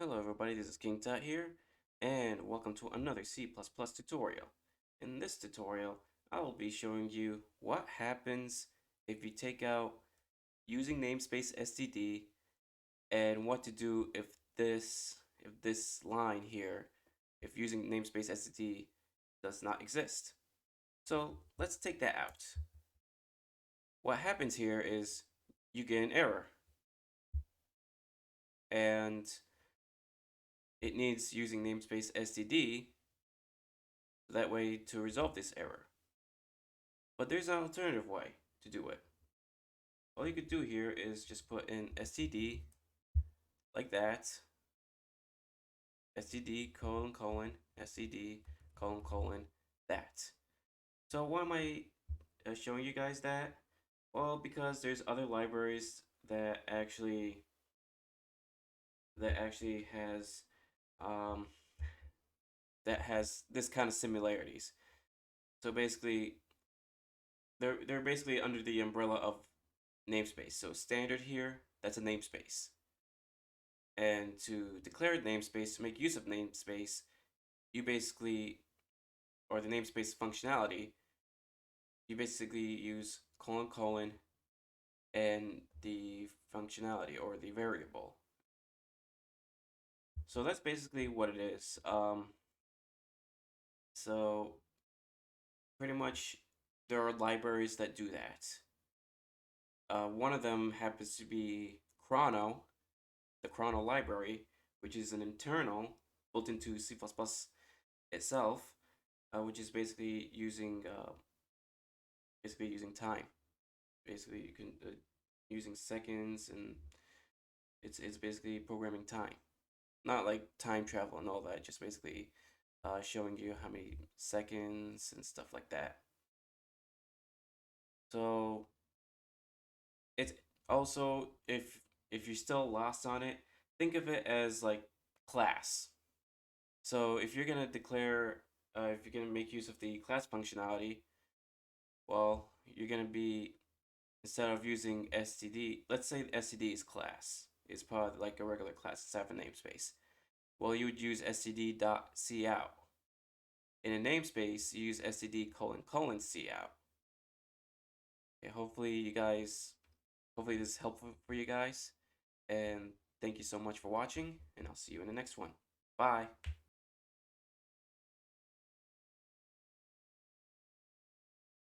Hello everybody, this is KingTut here, and welcome to another C++ tutorial. In this tutorial, I will be showing you what happens if you take out using namespace std and what to do if this line here, if using namespace std does not exist. So let's take that out. What happens here is you get an error, and it needs using namespace std that way to resolve this error. But there's an alternative way to do it. All you could do here is just put in std like that, std : std : that. So why am I showing you guys that? Well, because there's other libraries that actually has um, that has this kind of similarities. So basically, they're basically under the umbrella of namespace. So standard here, that's a namespace. And to declare a namespace, to make use of namespace, you basically, or the namespace functionality, you basically use : and the functionality or the variable. So that's basically what it is. So pretty much there are libraries that do that. One of them happens to be Chrono, the Chrono library, which is an internal built into C++ itself, which is basically using time. Basically, you can using seconds, and it's basically programming time, not like time travel and all that. Just basically showing you how many seconds and stuff like that. So it's also, if you're still lost on it, think of it as like class. So if you're gonna declare, if you're gonna make use of the class functionality, well, you're gonna be, instead of using std, let's say std is class. It's probably like a regular class instead of a namespace. Well, you would use std.cout. In a namespace, you use std : cout. Okay, hopefully this is helpful for you guys. And thank you so much for watching, and I'll see you in the next one. Bye.